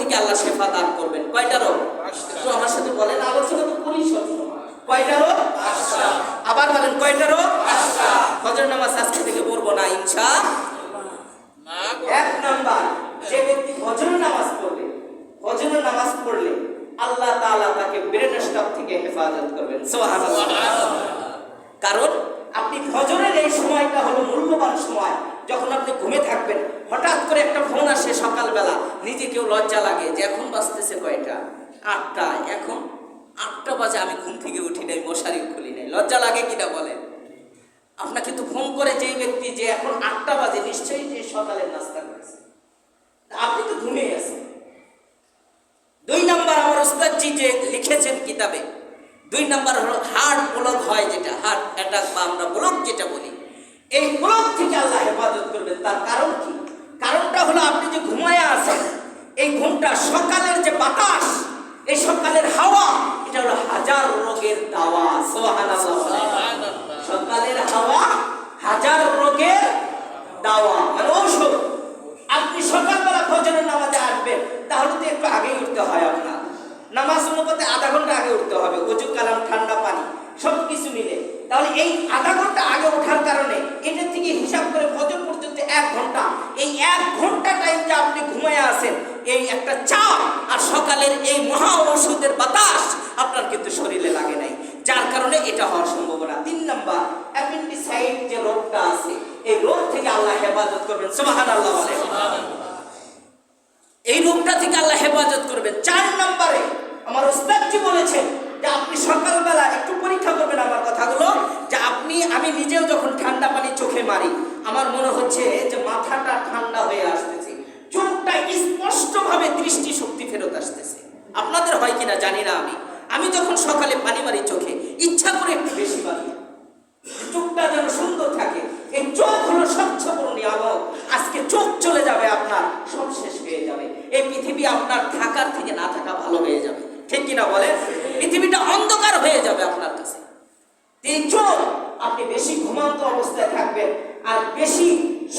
থেকে আল্লাহ শেফা দান করবেন। কয়টা রোগ? তো আমার সাথে বলেন, আলোচনা তো করি সবসময়। কয়টা রোগ? আবার বলেন কয়টা রোগ? ফজর নামাজ আজকে থেকে পড়বো না ইনশাআল্লাহ। এক নাম্বার, যে ব্যক্তি ফজর নামাজ পড়বে, ফজর নামাজ পড়লে আল্লাহ তাআলা তাকে ব্রেন স্ট্রোক থেকে হেফাজত করবেন। সুবহানাল্লাহ। কারণ আপনি ফজরের এই সময়টা হলো মূল্যবান সময়, যখন আপনি ঘুমে থাকবেন, হঠাৎ করে একটা ফোন আসে সকালবেলা, নিজে কেউ লজ্জা লাগে যে এখন বাজতেছে কয়টা? 8টা। এখন 8টা বাজে, আমি ঘুম থেকে উঠি নাই, মশারি খুলি নাই। লজ্জা লাগে কিনা বলেন? আপনাকে তো ফোন করে যেই ব্যক্তি যে এখন 8টা বাজে, নিশ্চয়ই যে সকালের নাস্তা করেছে, আপনি তো ঘুমিয়ে আছেন। 2 নাম্বার, আমার ওস্তাদজি যে লিখেছেন কিতাবে, 2 নাম্বার হলো হার্ট ব্লক হয়, যেটা হার্ট অ্যাটাক বা আমরা ব্লক যেটা বলি, এই ব্লক থেকে আল্লাহ হেফাজত করবেন। তার কারণ কি? কারণটা হলো আপনি যে ঘুমায়া আছেন, এই ঘুমটা সকালের যে বাতাস, এই সকালের হাওয়া, এটা হলো হাজার রোগের দাওয়া। সুবহানাল্লাহ। সকালের হাওয়া হাজার রোগের দাওয়া, মানে ঔষধ। আপনি সকালবেলা ফজরের নামাজে আসবেন, তাহলে তো একটু আগেই উঠতে হয়। আপনার নামাজ অনুপাতে আধা ঘন্টা আগে উঠতে হবে, ওযু কালাম, ঠান্ডা পানি সবকিছু মিলে। তাহলে এই আধা ঘন্টা আগে ওঠার কারণে এটা থেকে হিসাব করে ফজর পর্যন্ত 1 ঘন্টা, এই 1 ঘন্টা টাইম যে আপনি ঘুমায় আছেন, এই একটা চাপ আর সকালের এই মহা ঔষধের বাতাস আপনার কিন্তু শরীরে লাগে নাই, যার কারণে এটা হওয়ার সম্ভাবনা। 3 নাম্বার, অ্যাপেন্ডিসাইট যে রোগটা আছে, এই রোগ থেকে আল্লাহ হেফাজত করবেন। সুবহানাল্লাহ। এই রোগটা থেকে আল্লাহ হেফাজত করবেন। 4 নম্বরে আমার ওস্তাদজি বলেছেন যে আপনি সকালবেলা একটু পরীক্ষা করবেন আমার কথাগুলো, যে আমি নিজেও যখন ঠান্ডা পানি চোখে মারি, আমার মনে হচ্ছে যে মাথাটা ঠান্ডা হয়ে আসতেছে, চোখটা স্পষ্টভাবে দৃষ্টি শক্তি ফেরত আসতেছে। আপনাদের হয় কিনা জানি না। আমি যখন সকালে পানি মারি চোখে, ইচ্ছা করে একটু বেশি মারি, চোখটা যেন সুন্দর থাকে। এই চোখ হলো স্বচ্ছ নিয়ামক। আজকে চোখ চলে যাবে, আপনার সব শেষ হয়ে যাবে। এই পৃথিবী আপনার থাকার থেকে না থাকা ভালো হয়ে যাবে, ঠিক কিনা বলেন? পৃথিবীটা অন্ধকার হয়ে যাবে আপনার কাছে। এই চোখ, আপনি বেশি ঘুমান্ত অবস্থায় থাকবেন আর বেশি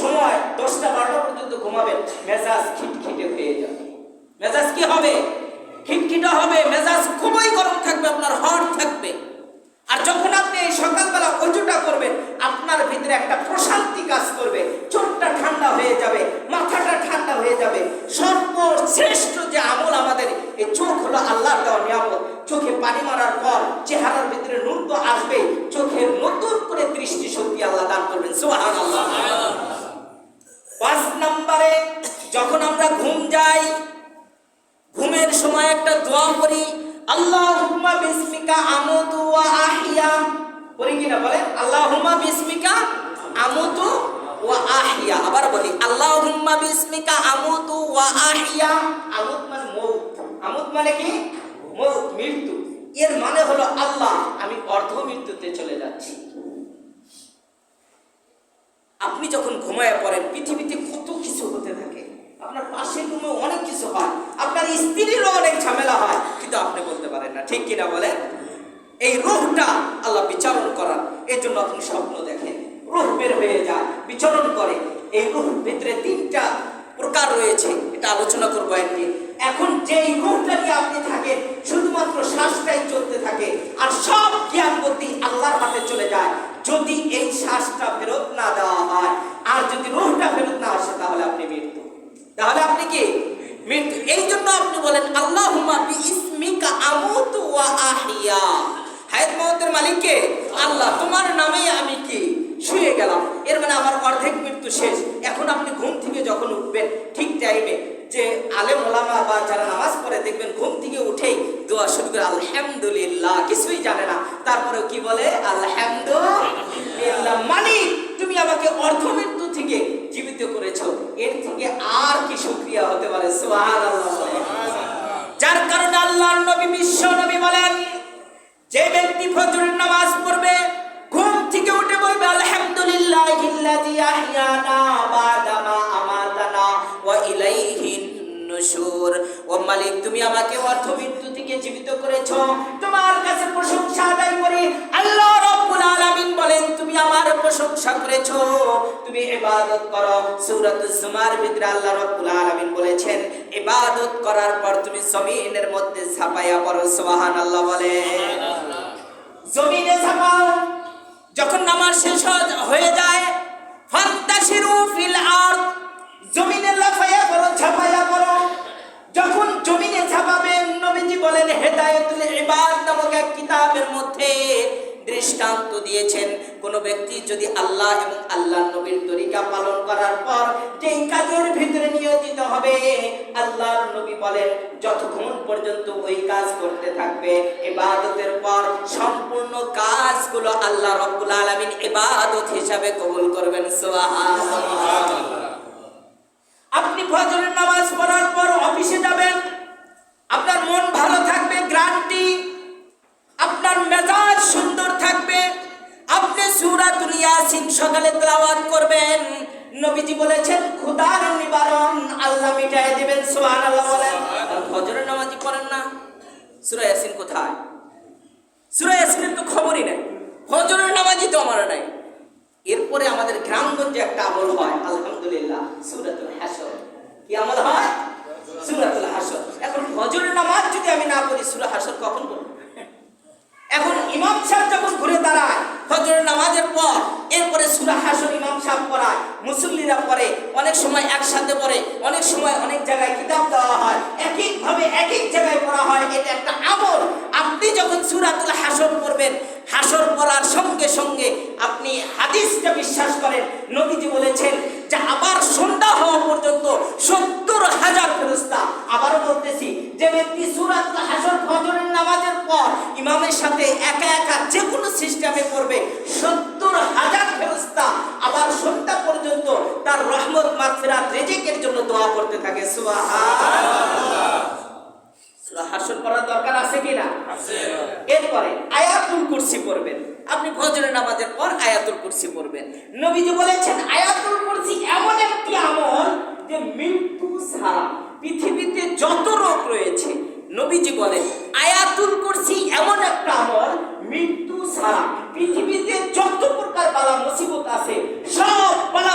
সময় 10টা 12টা পর্যন্ত ঘুমাবেন, মেজাজ খিটখিটে হয়ে যাবে। মেজাজ কি হবে? খিটখিটে হবে। মেজাজ খুবই গরম থাকবে, আপনার হট থাকবে। আর যখন আপনি এই সকালবেলা ওযুটা করবেন, আপনার ভিতরে একটা প্রশান্তি কাজ করবে, চোখটা ঠান্ডা হয়ে যাবে, মাথাটা ঠান্ডা হয়ে যাবে। সর্বশ্রেষ্ঠ যে আমল আমাদের, এই চোখ হলো আল্লাহর দেওয়া নিয়ামত। চোখে পানি মারার পর চেহারার ভিতরে নূর তো আসবে, চোখের নতুন করে দৃষ্টি শক্তি আল্লাহ দান করবেন। সুবহানাল্লাহ। 5 নম্বরে, যখন আমরা ঘুম যাই, ঘুমের সময় একটা দোয়া করি, আল্লাহুম্মা বিসমিকা আমুতু ওয়া আহইয়া। পড়ি কিনা বলেন? আল্লাহুম্মা বিসমিকা আমুতু ওয়া আহইয়া। আবার বলি, আল্লাহুম্মা বিসমিকা আমুতু ওয়া আহইয়া। আমুত মানে মউত। আমুত মানে কি? মউত, মৃত্যু। এর মানে হলো আল্লাহ, আমি অর্ধ মৃত্যুতে চলে যাচ্ছি। আপনি যখন ঘুমায় পড়েন, পৃথিবীতে কত কিছু হতে থাকে, আপনার পাশের রুমে অনেক কিছু হয়, আপনার স্ত্রীরও অনেক ঝামেলা হয়, কিন্তু আপনি বলতে পারেন না, ঠিক কিনা বলেন? এই রূহটা আল্লাহ বিচারণ করার, এই জন্য আপনি স্বপ্ন দেখেন, রূহ বের হয়ে যায়, বিচরণ করে। এই রূহ ভিতরে 3টা প্রকার রয়েছে, এটা আলোচনা করবো একদিন। এখন যেই রূহটা নিয়ে আপনি থাকেন, শুধুমাত্র শ্বাসটাই চলতে থাকে, আর সব জ্ঞান বুদ্ধি আল্লাহর হাতে চলে যায়। যদি এই শ্বাসটা ফেরত না দেওয়া হয়, আর যদি রূহটা ফেরত না আসে, তাহলে আপনি মৃত্যু। তাহলে আপনি কি? মৃত্যু। এই জন্য আপনি বলেন, আল্লাহুম্মা বিইসমিকা আমুতু ওয়া আহইয়া। হায়াত মওতের মালিক কে? আল্লাহ। তোমার নামেই আমি কি শুয়ে গেলাম, এর মানে আমার অর্ধেক মৃত্যু শেষ। এখন আপনি ঘুম থেকে যখন উঠবেন, ঠিক টাইমে যে আলেম ওলামা বা যারা নামাজ পড়ে, দেখবেন ঘুম থেকে উঠেই দোয়া শুরু করে, আলহামদুলিল্লাহ। কিছুই জানে না, তারপরেও কি বলে? আলহামদুলিল্লাহ। মানে তুমি আমাকে অর্ধ মৃত্যু থেকে জীবিত করেছো, এর থেকে আর কি শুকরিয়া হতে পারে? সুবহানাল্লাহ। যার কারণে আল্লাহর নবী, বিশ্ব নবী বলেন, যে ব্যক্তি ফজরের নামাজ পড়বে, ঘুম থেকে উঠে বলবে, আলহামদুলিল্লাহিল্লাযী আহইয়ানা বা'দা মা আমাতানা ওয়া ইলাইহিন নুশুর। নুশুর। ও মালিক, তুমি আমাকে অর্থ মৃত্যু থেকে জীবিত করেছো, তোমার কাছে প্রশংসা আদায় করি। আল্লাহ রাব্বুল আলামিন বলেন, তুমি আমার প্রশংসা করেছো, তুমি ইবাদত করো। সূরাতুজ জুমার ভিতরে আল্লাহ রাব্বুল আলামিন বলেছেন, ইবাদত করার পর তুমি জমিনের মধ্যে ছাপায়া পড়ো। সুবহানাল্লাহ বলেন। জমিনে ছাপাও। যখন নামাজ শেষ হয়ে যায়, ফান্তাশিরু ফিল আরদ, জমিনে লাফায়া পড়ো, ছাপায়া পড়ো। যখন জমিনে ছাপাবেন, নবীজি বলেন হেদায়েতুল ইবাদ নামক এক কিতাবের মধ্যে দৃষ্টান্ত দিয়েছেন, কোন ব্যক্তি যদি আল্লাহ এবং আল্লাহর নবীর তরিকা পালন করার পর যেই কাজের ভিতরে নিয়োজিত হবে, আল্লাহর নবী বলেন যতক্ষণ পর্যন্ত ওই কাজ করতে থাকবে, ইবাদতের পর সম্পূর্ণ কাজগুলো আল্লাহ রাব্বুল আলামিন ইবাদত হিসাবে কবুল করবেন। সুবহানাল্লাহ। আপনি ফজরের নামাজ পড়ার পর অফিসে যাবেন, আপনার মন ভালো থাকবে, গ্যারান্টি। আপনার মেজাজ সুন্দর থাকবে। আপনি সূরাতুল ইয়াসিন সকালে তেলাওয়াত করবেন, নবীজি বলেছেন ক্ষুধার নিবারণ আল্লাহ মিটায় দিবেন। সুবহানাল্লাহ বলেন। ফজরের নামাজই পড়েন না, সূরা ইয়াসিন কোথায়? সূরা ইয়াসিনের তো খবরই নাই, ফজরের নামাজই তো আমার নাই। এরপরে আমাদের গ্রামগঞ্জে একটা আমল হয়, আলহামদুলিল্লাহ, সূরাতুল হাসর। কি আমল হয়? সূরাতুল হাসর। এখন ফজরের নামাজ যদি আমি না পড়ি, সূরা হাসর কখন পড়ব? এখন ইমাম সাহেব যখন ঘুরে দাঁড়ায় ফজরের নামাজের পর, এরপরে সূরা হাসর ইমাম সাহেব পড়ায়, মুসল্লিরা পড়ে, অনেক সময় একসাথে পড়ে, অনেক সময় অনেক জায়গায় কিতাব দেওয়া হয়, এক একভাবে এক এক জায়গায় পড়া হয়। এটা একটা আমল। আপনি যখন সূরাতুল হাসর পড়বেন, হাসর পড়ার সঙ্গে সঙ্গে আপনি হাদিসটা বিশ্বাস করেন, নবীজি বলেছেন যে আবার সন্ধ্যা হওয়া পর্যন্ত ৭০,০০০ ফেরেশতা, আবারও বলতেছি, যে ব্যক্তি সূরাতুল হাসর ফজরের নামাজের পর ইমামের সাথে একা একা যে কোনো সিস্টেমে পড়বে, ৭০,০০০ ফেরেশতা আবার সন্ধ্যা পর্যন্ত তার রহমত, মাগফিরাত, রিজিকের জন্য দোয়া করতে থাকে। সুবহানাল্লাহ। সূরা হাসর পড়ার দরকার আছে কিনা? আছে। এরপরে আয়াতুল কুরসি পড়বেন। আপনি ফজরের নামাজের পর আয়াতুল কুরসি পড়বেন। নবীজি বলেছেন আয়াতুল কুরসি এমন একটি আমল যে মৃত্যু ছাড়া পৃথিবীতে যত রোগ রয়েছে, নবীজি বলেন আয়াতুল কুরসি এমন একটা আমল, মৃত্যু ছাড়া পৃথিবীতে যত প্রকার বালা মুসিবত আছে, সব বালা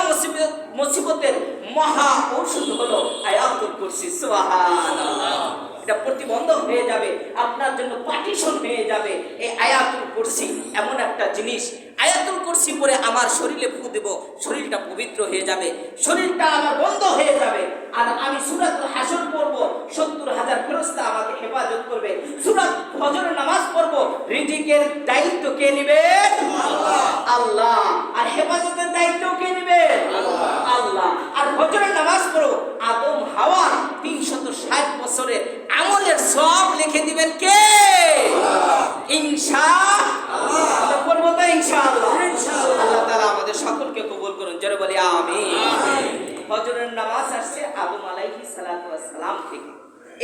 মুসিবতের মহা ঔষধ হলো আয়াতুল কুরসি। সুবহানাল্লাহ। এটা প্রতিবন্ধক হয়ে যাবে, আপনার জন্য পার্টিশন হয়ে যাবে। এই আয়াতুল কুরসি এমন একটা জিনিস, আয়াতুল কুরসি পরে আমার শরীরে ফু দেব, শরীরটা পবিত্র হয়ে যাবে, শরীরটা আমার বন্ধ হয়ে যাবে। আর আমি সূরাতুল হাসর পড়ব, ৭০,০০০ ফেরেশতা আমাকে হেফাজত করবে। সূরা ফজরের নামাজ পড়ব, রিজিকের দায়িত্ব কে নেবে? আল্লাহ। আল্লাহ। আর হেফাজতের দায়িত্ব কে নেবে? আল্লাহ। আল্লাহ। আর ফজরের নামাজ পড়ব, আদম হাওয়া ৩৬০ বছরের আমলের সব লিখে দিবেন কে? ইনশাআল্লাহ। বলবো তো ইনশাআল্লাহ। আল্লাহ তাআলা আমাদের সকলকে কবুল করুন, জোরে বলি আমিন। ফজরের নামাজ আসছে আদম আলাইহিস সালাতু ওয়াস সালাম থেকে।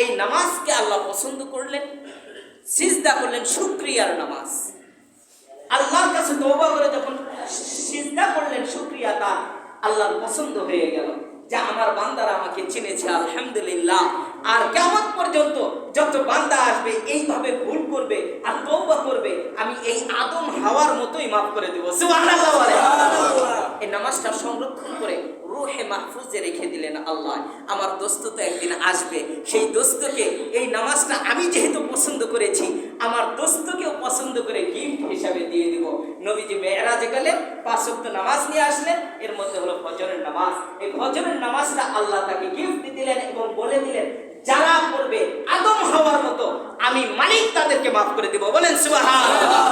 এই নামাজকে আল্লাহ পছন্দ করলেন, সিজদা করলেন, শুকরিয়ার নামাজ। আল্লাহর কাছে তওবা করে যখন সিজদা করলেন, শুকরিয়া তার আল্লাহর পছন্দ হয়ে গেল যে আমার বান্দারা আমাকে চিনেছে, আলহামদুলিল্লাহ। আর কিয়ামত পর্যন্ত যত বান্দা আসবে এইভাবে ভুল করবে আর তওবা করবে, আমি এই আদম হাওয়ার মতোই মাফ করে দেব। সুবহানাল্লাহ। এই নামাজটা সংরক্ষণ করে রূহে মাহফুজে রেখে দিলেন আল্লাহ। আমার দোস্ত তো একদিন আসবে, সেই দোস্তকে এই নামাজটা আমি যেহেতু পছন্দ করেছি, আমার দোস্তকেও পছন্দ করে গিফট হিসাবে দিয়ে দিব। নবীজি মেরাজে গেলেন, ৫ ওয়াক্ত নামাজ নিয়ে আসলেন, এর মধ্যে হলো ফজরের নামাজ। এই ফজরের নামাজটা আল্লাহ তাকে গিফট দিলেন এবং বলে দিলেন যারা পড়বে আদম হাওয়ার মতো, আমি মালিক তাদেরকে মাফ করে দিব। বলেন সুবহানাল্লাহ।